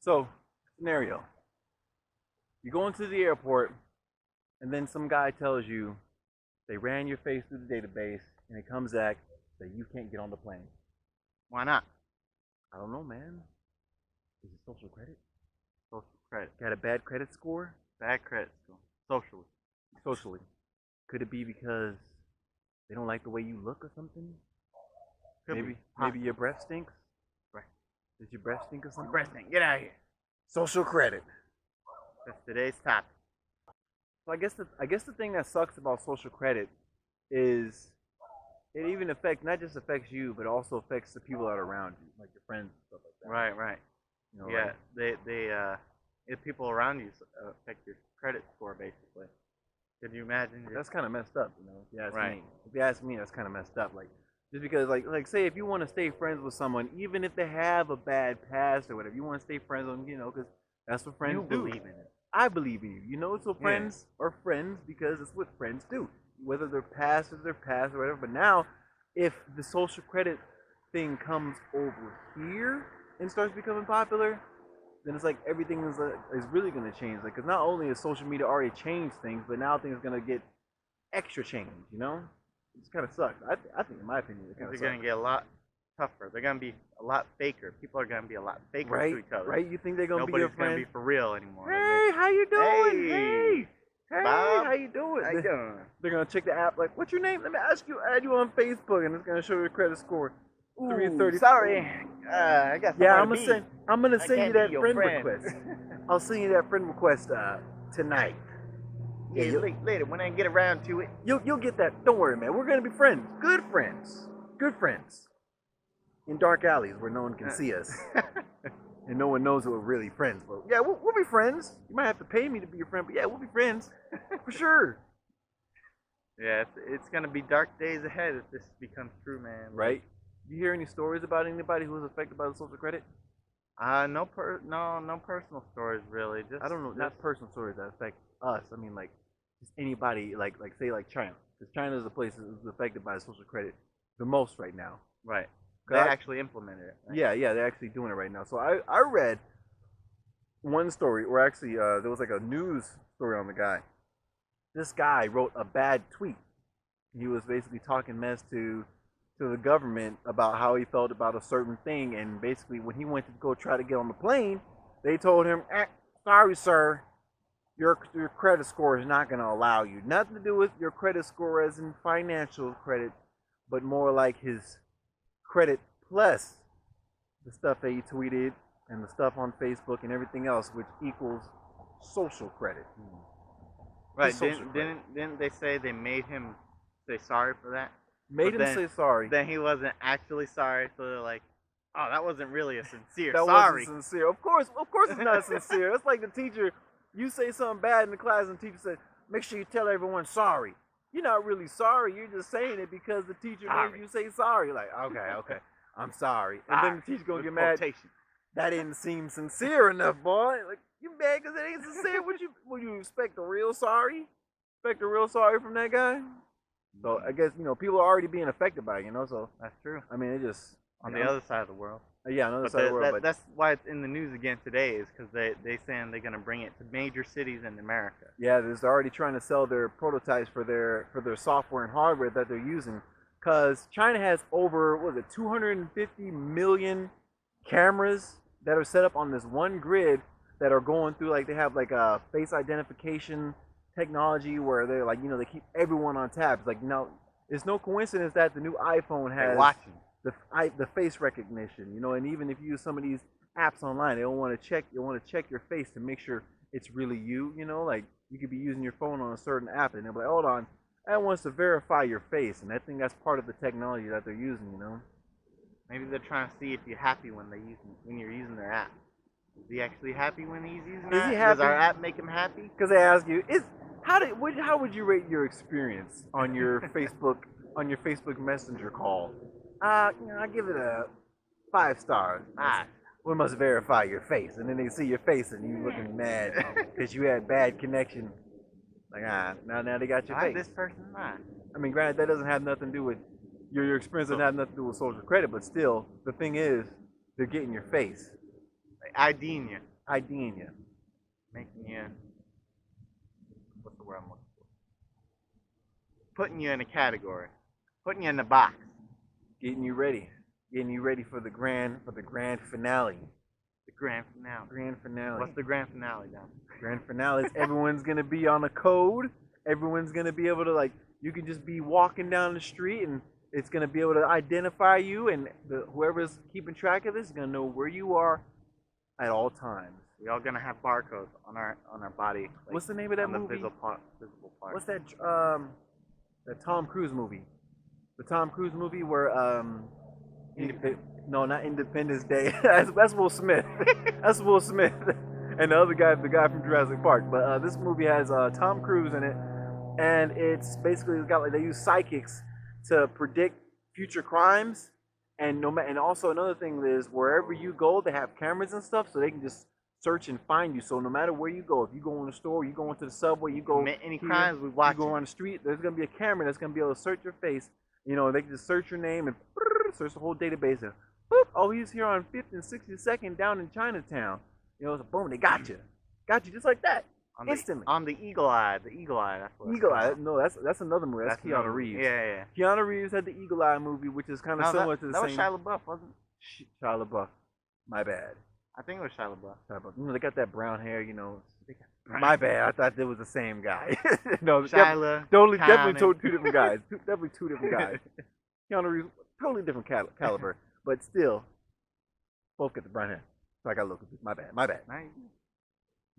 So, scenario. You go into the airport, and then some guy tells you they ran your face through the database, and it comes back that you can't get on the plane. Why not? I don't know, man. Is it social credit? Social credit. Got a bad credit score? Bad credit score. Socially. Socially. Could it be because they don't like the way you look or something? Could maybe be. maybe your breath stinks? Right. Does your breath stink or something? Breath stink. Get out of here. Social credit. That's today's topic. So I guess the thing that sucks about social credit is it even affects not just affects you, but also affects the people that are around you, like your friends and stuff like that. Right, right. You know, Yeah, like, if people around you affect your credit score, basically. Could you imagine? that's kind of messed up, you know. If you ask Right. me, if you ask me, that's kind of messed up. Like, just because, like, say if you want to stay friends with someone, even if they have a bad past or whatever, you want to stay friends with them, you know, because that's what friends You do. believe in it. I believe in you, you know. So Yeah. friends are friends because it's what friends do. Whether they're past or they're past or whatever. But now, if the social credit thing comes over here and starts becoming popular, then it's like everything is really going to change. Like, because not only has social media already changed things, but now things are going to get extra change. You know, it kind of sucks. I think, in my opinion, it kind They're of gonna sucks. get a lot tougher. They're gonna be a lot faker. People are gonna be a lot faker Right? to each other. Right? You think they're gonna be your Nobody's gonna friend? be for real anymore. Hey, how you doing? Hey, Hey, Bob. how you doing? How you doing? They're gonna check the app. Like, what's your name? Let me add you on Facebook, and it's gonna show your credit score. 330. Sorry, I got Yeah, somewhere to be. I'm gonna I send you can't be that your friend friend. request. I'll send you that friend request tonight. Yeah, you- later when I get around to it. You'll get that. Don't worry, man. We're gonna be friends. Good friends. Good friends. In dark alleys where no one can see us and no one knows that we're really friends. But yeah, we'll be friends. You might have to pay me to be your friend, but yeah, we'll be friends for sure. Yeah, it's gonna be dark days ahead if this becomes true, man. Right? You hear any stories about anybody who was affected by the social credit? No personal stories really. Just I don't know, not personal stories that affect us. I mean, like just anybody, like say like China, because China is the place that is affected by social credit the most right now. right. They God. actually implemented it. Right? Yeah, they're actually doing it right now. So I read one story, or actually there was like a news story on the guy. This guy wrote a bad tweet. He was basically talking mess to the government about how he felt about a certain thing, and basically when he went to go try to get on the plane, they told him, "Sorry, sir, your credit score is not going to allow you. Nothing to do with your credit score as in financial credit, but more like his credit plus the stuff that he tweeted and the stuff on Facebook and everything else, which equals social credit." Right. social Didn't they say they made him say sorry for that? Made But him then- say sorry. Then he wasn't actually sorry, so they're like, oh, that wasn't really a sincere That sorry. wasn't sincere. Of course it's not sincere. It's like the teacher, you say something bad in the class and the teacher says, make sure you tell everyone sorry. You're not really sorry, you're just saying it because the teacher made you say sorry. Like, okay, I'm sorry. And then the teacher's gonna With get mad. quotation. That didn't seem sincere enough, boy. Like, you mad because it ain't sincere? Would you expect a real sorry? Expect a real sorry from that guy? So I guess, you know, people are already being affected by it, you know, so That's true. I mean it just On you the know, other side of the world. yeah, on the other But side of the world, but that's why it's in the news again today, is because they saying they're gonna bring it to major cities in America. yeah, they're already trying to sell their prototypes for their software and hardware that they're using, because China has over 250 million cameras that are set up on this one grid that are going through, like they have like a face identification technology where they're like, you know, they keep everyone on tap. It's like, you know, it's no coincidence that the new iPhone They're has watching. the face recognition, you know, and even if you use some of these apps online, they don't want to check. They want to check your face to make sure it's really you. You know, like you could be using your phone on a certain app, and they're like, hold on, that wants to verify your face, and I think that's part of the technology that they're using. You know, Maybe they're trying to see if you're happy when you're using their app. Is he actually happy when he's using Is that? he Does our happy? app make him happy? because they ask you, how would you rate your experience on your Facebook Messenger call? You know, I give it a 5 stars. Ah, We must verify your face, and then they see your face, and you looking mad because you had bad connection. Like, now they got your why face. this person not? I mean, granted, that doesn't have nothing to do with your experience. Doesn't have nothing to do with social credit, but still, the thing is, they're getting your face. Like IDing you. IDing you. Making you, what's the word I'm looking for? Putting you in a category. Putting you in a box. Getting you ready. Getting you ready for the grand finale. The grand finale. Grand finale. What's the grand finale then? Grand finale is everyone's gonna be on a code. Everyone's gonna be able to, like, you can just be walking down the street and it's gonna be able to identify you, and whoever's keeping track of this is gonna know where you are at all times. We all gonna have barcodes on our body. Like, what's the name of that on the movie? visible part. What's that? The Tom Cruise movie. The Tom Cruise movie where no, not Independence Day. that's Will Smith. That's Will Smith. And the other guy, the guy from Jurassic Park. But this movie has Tom Cruise in it, and it's basically got, like, they use psychics to predict future crimes, and and also another thing is wherever you go, they have cameras and stuff, so they can just search and find you. So no matter where you go, if you go in the store, you go into the subway, you go commit any crimes, we watch. You go on the street, there's gonna be a camera that's gonna be able to search your face. You know, they can just search your name and search the whole database. And boop, oh, he's here on 5th and 62nd down in Chinatown. You know, so boom, they got you just like that. Instantly. On the Eagle Eye. The Eagle Eye. That's what Eagle Eye. No, that's another movie. That's Keanu Reeves. Yeah. Keanu Reeves had the Eagle Eye movie, which is kind of similar to the same. That was Shia LaBeouf, wasn't it? Shia LaBeouf. My bad. I think it was Shia LaBeouf. You know, they got that brown hair. You know. My bad. I thought it was the same guy. No, Shia definitely two different guys. Definitely two different guys. Keanu Reeves, totally different caliber, but still, both get the brown hair. So I got a little confused. My bad. Nice.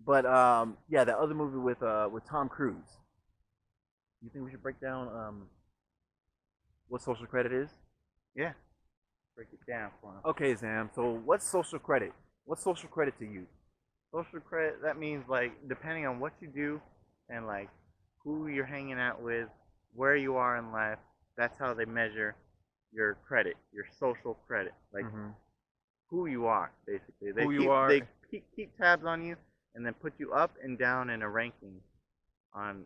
But yeah, that other movie with Tom Cruise. You think we should break down what social credit is? Yeah. Break it down for him. Okay, Sam. So what's social credit? What's social credit to you? Social credit, that means, like, depending on what you do and, like, who you're hanging out with, where you are in life, that's how they measure your credit, your social credit. Like, who you are, basically. They keep tabs on you and then put you up and down in a ranking on,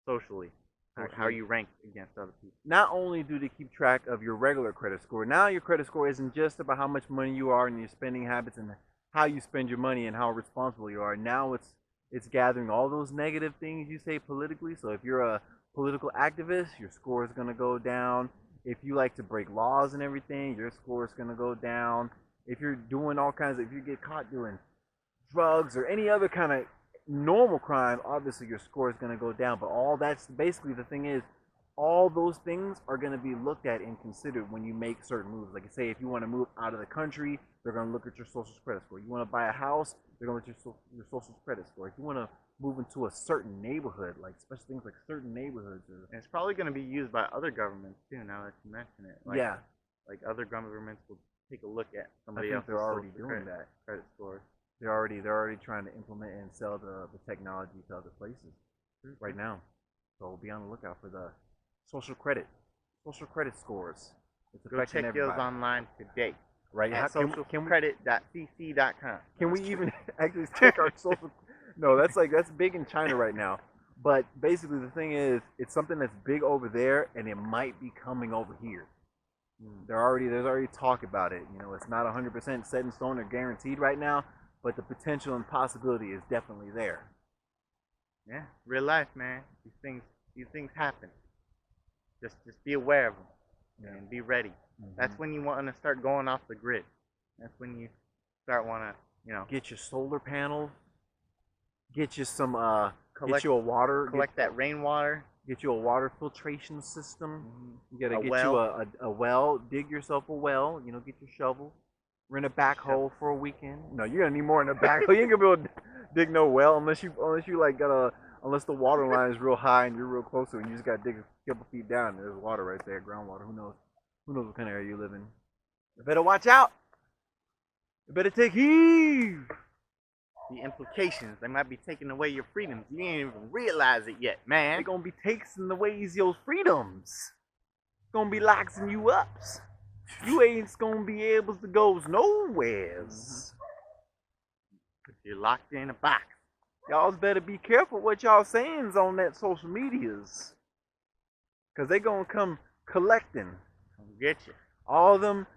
socially. How you rank against other people. Not only do they keep track of your regular credit score, now your credit score isn't just about how much money you are and your spending habits and how you spend your money and how responsible you are. Now it's gathering all those negative things you say politically. So if you're a political activist, your score is going to go down. If you like to break laws and everything, your score is going to go down. If you're doing if you get caught doing drugs or any other kind of normal crime, obviously your score is going to go down. But all that's basically the thing is, all those things are going to be looked at and considered when you make certain moves. Like, say, if you want to move out of the country, they're going to look at your social credit score. You want to buy a house, they're going to look at your social credit score. If you want to move into a certain neighborhood, like especially things like certain neighborhoods, and it's probably going to be used by other governments too. Now that you mention it, like other governments will take a look at somebody else's they're already doing that credit scores. They're already trying to implement and sell the technology to other places right now. So be on the lookout for the social credit scores. It's Go check those online today. Right. At socialcredit.cc.com. Can we even actually check our social? No, that's big in China right now. But basically, the thing is, it's something that's big over there, and it might be coming over here. There's already talk about it. You know, it's not 100% set in stone or guaranteed right now, but the potential and possibility is definitely there. Yeah, real life, man. These things happen. Just be aware of them and be ready. That's when you want to start going off the grid. That's when you start want to, get your solar panels. Get you some collect that rainwater. Get you a water filtration system. You gotta get well. you a well. Dig yourself a well. Get your shovel. Rent a backhoe for a weekend. No, you're gonna need more than a backhoe. You ain't gonna be able to dig no well unless unless the water line is real high and you're real close to it. And you just gotta dig a couple feet down. There's water right there, groundwater. Who knows? Who knows what kind of area you live in? You better watch out. You better take heed. The implications, they might be taking away your freedoms. You ain't even realize it yet, man. They're gonna be taking away your freedoms. Gonna be locking you up. You ain't gonna be able to go nowheres. You're locked in a box. Y'all better be careful what y'all sayings on that social medias. Cause they gonna come collecting. Get you. All them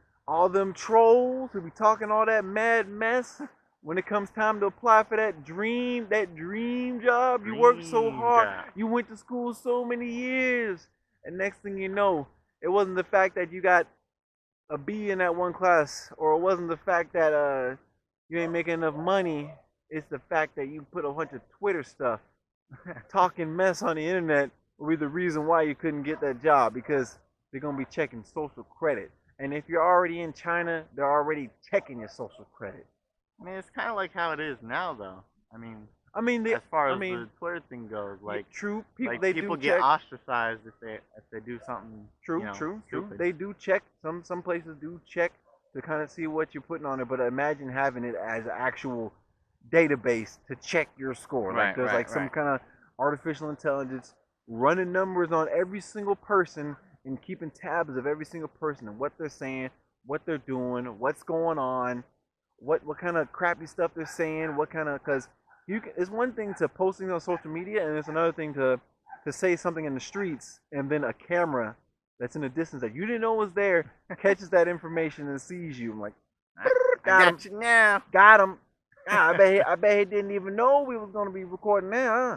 trolls who be talking all that mad mess. when it comes time to apply for that dream job, you worked so Dream hard, job. you went to school so many years, and next thing you know, it wasn't the fact that you got a B in that one class, or it wasn't the fact that you ain't making enough money. It's the fact that you put a bunch of Twitter stuff, talking mess on the internet, will be the reason why you couldn't get that job, because they're gonna be checking social credit. And if you're already in China, they're already checking your social credit. I mean, it's kind of like how it is now, though. I mean, they, As far I as mean, the Twitter thing goes, like true people. like They people do get check. ostracized if they do something. True, you know, true. stupid. They do check. Some places do check to kind of see what you're putting on it. But imagine having it as an actual database to check your score. Like Right, there's right, like some right. kind of artificial intelligence running numbers on every single person and keeping tabs of every single person and what they're saying, what they're doing, what's going on, what kind of crappy stuff they're saying, what kind of because it's one thing to posting on social media and it's another thing to say something in the streets and then a camera that's in the distance that you didn't know was there catches that information and sees you. I'm like, I got him, got you now. got him. Ah, I bet he didn't even know we was gonna be recording now. Huh?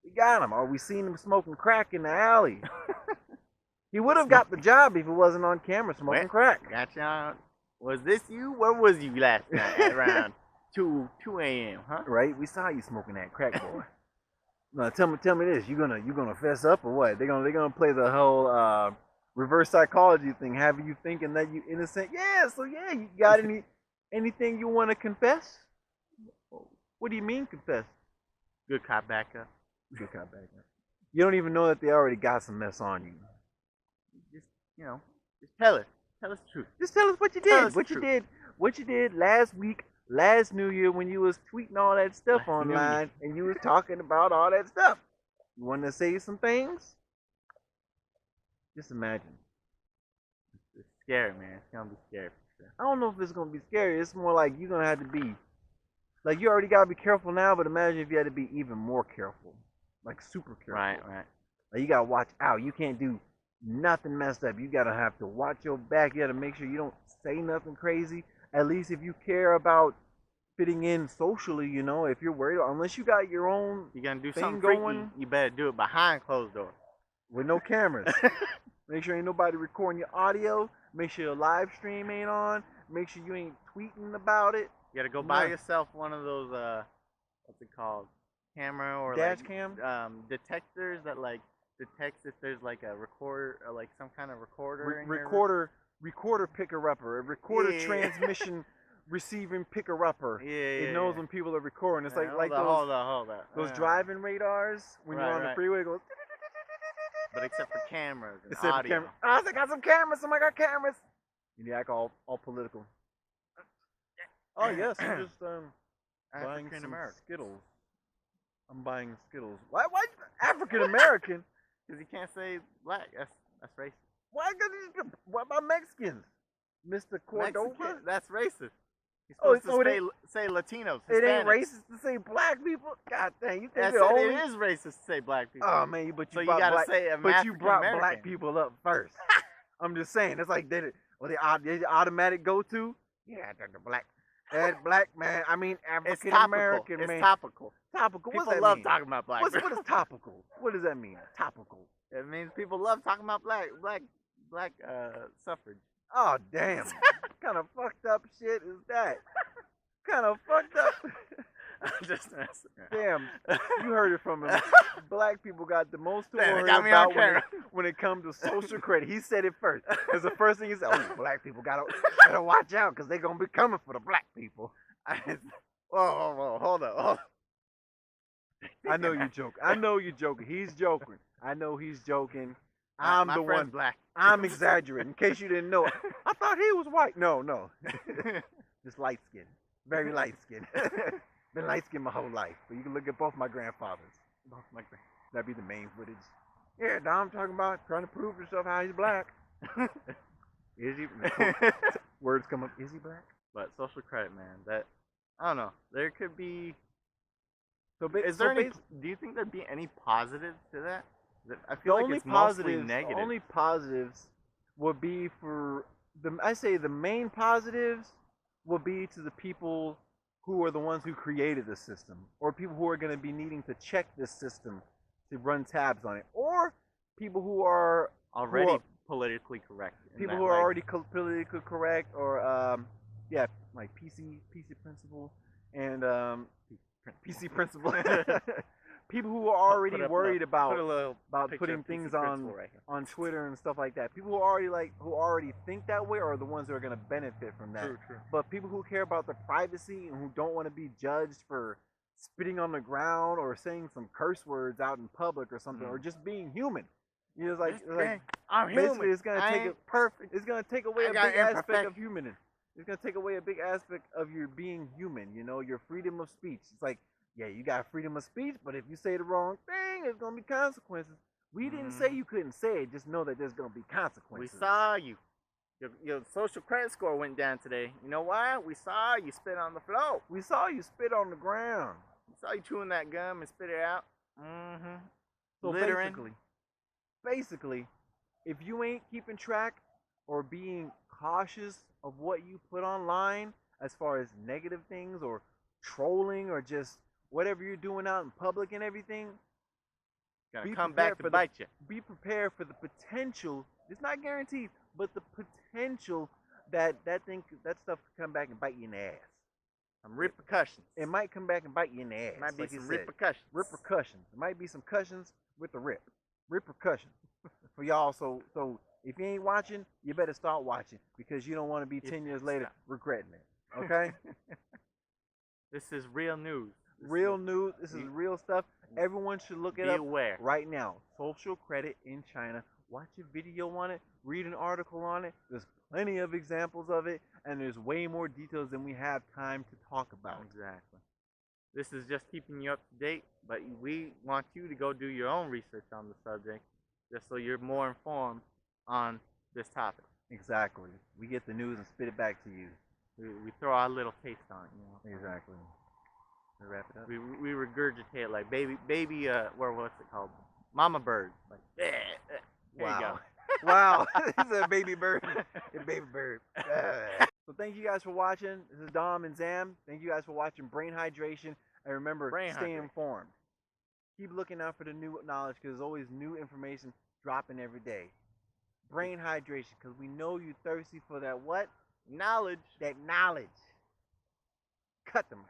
We got him. Or we seen him smoking crack in the alley. He would have got the job if it wasn't on camera smoking Well, crack. Got you on. Was this you? Where was you last night at around 2 a.m., huh? Right? We saw you smoking that crack, boy. Now tell me this. You gonna fess up or what? They're gonna play the whole reverse psychology thing, having you thinking that you innocent. Yeah. So yeah, you got anything you want to confess? What do you mean confess? Good cop backup. Good cop back up. You don't even know that they already got some mess on you. Just just tell us. Tell us the truth. Just tell us what you Tell did. us What the you truth. did. What you did last week, last New Year, when you was tweeting all that stuff Last New Year. online and you was talking about all that stuff. You want to say some things? Just imagine. It's scary, man. It's gonna be scary for sure. I don't know if it's gonna be scary. It's more like you're gonna have to be like you already gotta be careful now, but imagine if you had to be even more careful, like super careful. Right. Like you gotta watch out. You can't do nothing messed up. You gotta have to watch your back. You gotta make sure you don't say nothing crazy. At least if you care about fitting in socially, if you're worried, unless you got your own You're gonna do thing something going freaky. You better do it behind closed doors. with no cameras. Make sure ain't nobody recording your audio. Make sure your live stream ain't on. Make sure you ain't tweeting about it. You gotta go buy Yeah. yourself one of those what's it called? Camera or Dash like cam? detectors that like detects if there's like a recorder or like some kind of recorder in your Recorder picker upper, a recorder Yeah. transmission receiving picker upper. Yeah, It knows when people are recording. It's like hold on. those driving radars when you're Right, on the right. freeway. It goes. But except for cameras and Except for audio. camera. Oh, I got some cameras. Somebody got cameras. You act all political. Oh yes, I'm just buying African some American. Skittles. I'm buying Skittles. Why African American? Because you can't say black. That's racist. What about Mexicans? Mr. Cordova? Mexican, that's racist. You're Oh, supposed so to say Latinos. It ain't Hispanics. racist to say black people. God dang, you think I we're said only? it is racist to say black people. Oh man, but so you you brought gotta black, say but you brought African-American. black people up first. I'm just saying, it's like they automatic go to. Yeah, the black. That black man. I mean It's African topical. American It's man. topical. Topical. People What's that love mean? talking about black people. What is topical? What does that mean? Topical. It means people love talking about black suffrage. Oh damn! What kind of fucked up shit is that? Kind of fucked up. I'm just messing around. Damn, you heard it from him. Black people got the most to Damn, they worry got me on about camera. when it comes to social credit. He said it first. Because the first thing he said, oh, black people gotta watch out because they're gonna be coming for the black people. Whoa, hold up. I know you joking. I know you joking. He's joking. I know he's joking. My I'm the friend's one. black. I'm exaggerating. In case you didn't know, I thought he was white. No, just light skin. Very light skin. Been light skinned my whole life. But you can look at both my grandfathers. That'd be the main footage. Yeah, Dom talking about trying to prove himself how he's black. Is he? Words come up. Is he black? But social credit, man. That I don't know. There could be. So Is there any? Do you think there'd be any positives to that? I the feel like only it's mostly positives? negative. The only positives would be for the. I say the main positives would be to the people who are the ones who created the system, or people who are going to be needing to check this system to run tabs on it, or people who are already politically correct. People who are already politically correct, or yeah, like PC principle and PC principle. People who are already worried about putting things on Twitter and stuff like that. People who already think that way are the ones who are going to benefit from that. True. But people who care about their privacy and who don't want to be judged for spitting on the ground or saying some curse words out in public or something, or just being human. You know, it's like I'm basically human. It's gonna take perfect. It's gonna take away a big aspect of human. It's gonna take away a big aspect of your being human. You know, your freedom of speech. It's like, yeah, you got freedom of speech, but if you say the wrong thing, there's gonna be consequences. We didn't say you couldn't say it. Just know that there's gonna be consequences. We saw you. Your social credit score went down today. You know why? We saw you spit on the floor. We saw you spit on the ground. We saw you chewing that gum and spit it out. Mm-hmm. So basically, if you ain't keeping track or being cautious of what you put online as far as negative things or trolling or just whatever you're doing out in public and everything, gonna come back to bite you. Be prepared for the potential. It's not guaranteed, but the potential that stuff could come back and bite you in the ass. Some repercussions. It might come back and bite you in the ass. Might be some repercussions. Repercussions. It might be some cushions with the rip. Repercussions for y'all. So if you ain't watching, you better start watching, because you don't want to be 10 years later regretting it. Okay? This is real news. This is real stuff. Everyone should look it up right now. Social credit in China. Watch a video on it. Read an article on it. There's plenty of examples of it, and there's way more details than we have time to talk about. Exactly. This is just keeping you up to date, but we want you to go do your own research on the subject, just so you're more informed on this topic. Exactly. We get the news and spit it back to you. We throw our little taste on it, you know. Exactly. To wrap it up. We regurgitate like baby. What's it called? Mama bird. Like, there you go. Wow. This is a baby bird. A baby bird. So thank you guys for watching. This is Dom and Zam. Thank you guys for watching Brain Hydration. And remember, stay informed. Keep looking out for the new knowledge, because there's always new information dropping every day. Brain Hydration, because we know you're thirsty for that what? Knowledge. That knowledge. Cut them.